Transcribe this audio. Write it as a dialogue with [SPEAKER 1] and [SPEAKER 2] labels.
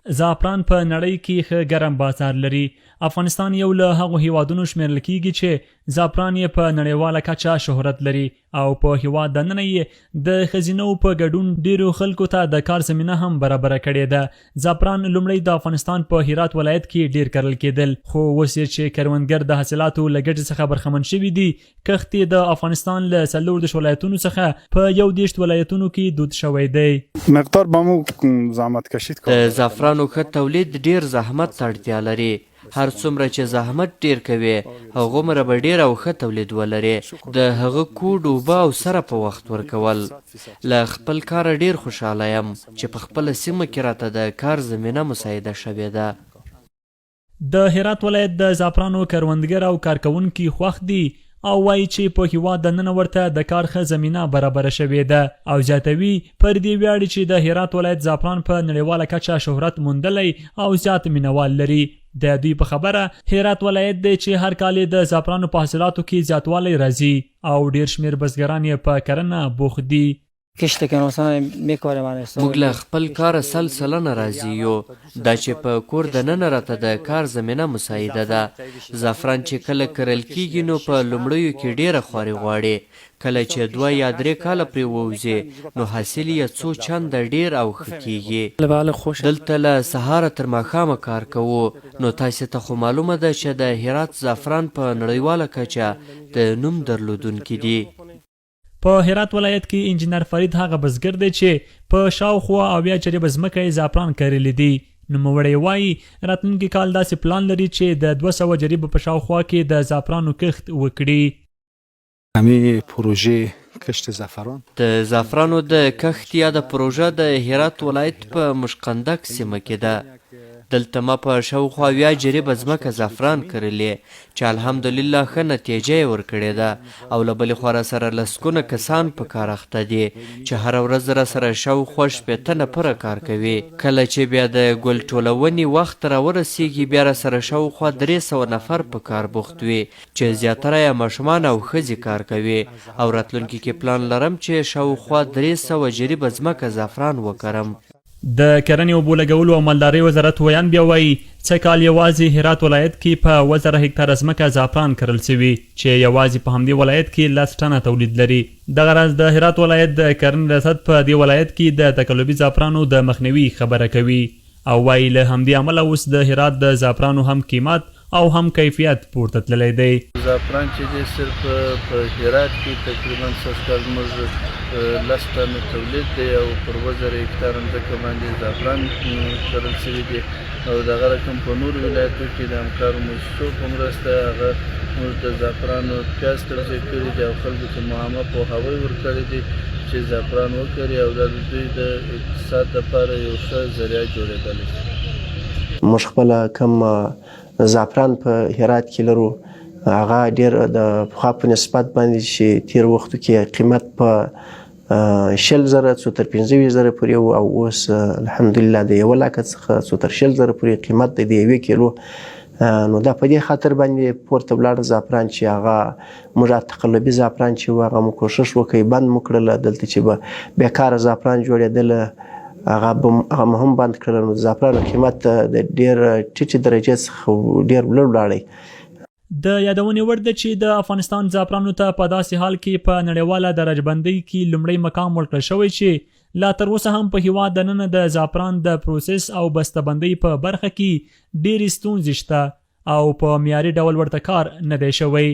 [SPEAKER 1] زعفران په نړۍ کې ښه ګرم بازار لري. افغانستان یو له هغو هیوادونو شمیرل کیږي چې زعفران یې په نړیواله کچه شهرت لري او په هیواد دننه یې د ښځینو په ګډون ډیرو خلکو ته د کار زمینه هم برابره کړې ده. زعفران لومړی د افغانستان په هرات ولایت کې ډیر کرل کېدل، خو اوس یې چې کروندګر د حاصلاتو له ګټې څخه برخمن شوي دي، کښت یې د افغانستان له 40 ولایتونو څخه په 21 ولایتونو کې دود شوی دی.
[SPEAKER 2] مقدار به مو زحمت کشید
[SPEAKER 3] د زعفرانو ښه تولید ډیر زحمت ته اړتیا لري. هر څومره چې زحمت ډیر کوي هغومره به ډیر او ښه تولید ولري. د هغه کوډ، اوبه او سره په وخت ورکول. له خپل کاره ډیر خوشحاله یم چې په خپله سیمه کې راته د کار زمینه مساعده شوې ده.
[SPEAKER 1] د هرات ولایت د زعفرانو کروندګر او کارکوونکي خوښ دي او وایي چې په هیواد دننه ورته د کار ښه زمینه برابره شوې ده او زیاتوي پر دې ویاړي چې د هرات ولایت زعفران په نړیواله کچه شهرت موندلی او زیات مینوال لري. د دوی په خبره هرات ولایت دی چې هر کال د زعفرانو په حاصلاتو کې زیاتوالی راځي او ډیر شمیر بزګران یې په کرنه بوخت دي.
[SPEAKER 3] موږ له خپل کاره 100 سلنه راضي یو. دا چې په کور دننه راته د کار زمینه مساعده ده. زعفران چې کله کرل کیږي نو په لومړیو کې ډیره خواري غواړي. کله چې 2 یا 3 کاله پرې ووځي نو حاصل یې څو چنده ډیر او ښه کیږي. دلته له سهاره تر ماښامه کار کوو. نو تاسې ته خو معلومه ده چې د هرات زعفران په نړیواله کچه د نوم درلودونکي دي.
[SPEAKER 1] په هرات ولایت کې انجینر فرید هغه بزګر دی چې په شاوخوا 80 جریبه ځمکه یې زعفران کرلی دي. نوموړی وایي راتلونکي کال داسې پلان لري چې د 200 جریبه په شاوخوا کې د زعفرانو کښت وکړي.
[SPEAKER 2] همې پروژې کښت زعفران
[SPEAKER 3] د زعفرانو د کښت یا د پروژه د هرات ولایت په مشقندک سیمه کې ده. دلته ما په شاوخوا 80 جریبه ځمکه زعفران کرلی چې الحمدلله ښه نتیجه یې ورکړې ده او له بلې خوا راسره لسګونه کسان په کار اخته دي چې هره ورځ راسره شاوخوا 80 نفره کار کوي. کله چې بیا د ګل ټولونې وخت راورسیږي بیا راسره شاوخوا 300 نفر په کار بوخت وي چې زیاتره یې ماشومان او ښځې کار کوي او راتلونکي کې پلان لرم چې شاوخوا 300 جریبه ځمکه زعفران وکرم.
[SPEAKER 1] د کرنې اوبو لګولو او مالدارۍ وزارت ویان بیا وایي څه کال یوازې هرات ولایت کې په 1000 هکتاره ځمکه زعفران کرل شوي چې یوازې په همدې ولایت کې 10 ټنه تولید لري. دغه راز د هرات ولایت د کرنې ریاست په دې ولایت کې د تقلبي زعفرانو د مخنیوي خبره کوي او وایي له همدې امله اوس د هرات د زعفرانو هم قیمت او هم کیفیت پورته تللی دی.
[SPEAKER 4] زعفران چې دی صرف په هرات کې تقریبا سږ کال زموږ 10 ټنه تولید دی او پر 1000 هکتاره ځمکه باندې زعفران کرل شوي دي او دغه رقم په نورو ولایتو کې د همکارو مؤسسو په مرسته هغه موږ د زعفرانو پیاز توزیع کړي دي او خلکو ته مو عامه پوهاوی ورکړی دی چې زعفران وکري او دا د دوی د اقتصاد لپاره یو ښه ذریعه جوړېدلی شي.
[SPEAKER 5] موږ خپله کم زعفران په هرات کې لرو هغه ډیر د پخوا په نسبت باندې چې تیر وختو کې قیمت په 60,000 څو تر 15,000 پورې و او اوس الحمدلله د 1 لک څخه څو تر 60,000 پورې قیمت دی د 1 کیلو. نو دا په دې خاطر باندې پورته ولاړ زعفران چې هغه موږ تقلبي زعفران چې هغه مو کوشش وکړي بند مو کړله دلته چې به بیکاره زعفران جوړېدله هغه هم بند کړل. نو د زعفرانو قیمت د ډېر ټیټې درجې څخه ډېر لوړ ولاړی.
[SPEAKER 1] د یادونې وړ ده چې د افغانستان زعفرانو ته په داسې حال کې په نړیواله درجهبندۍ کې لومړی مقام ورکړل شوی چې لا تر اوسه هم په هیواد دننه د زعفران د پروسس او بسته‌بندۍ په برخه کې ډېرې ستونزې شته او په معیاري ډول ورته کار نه دی شوی.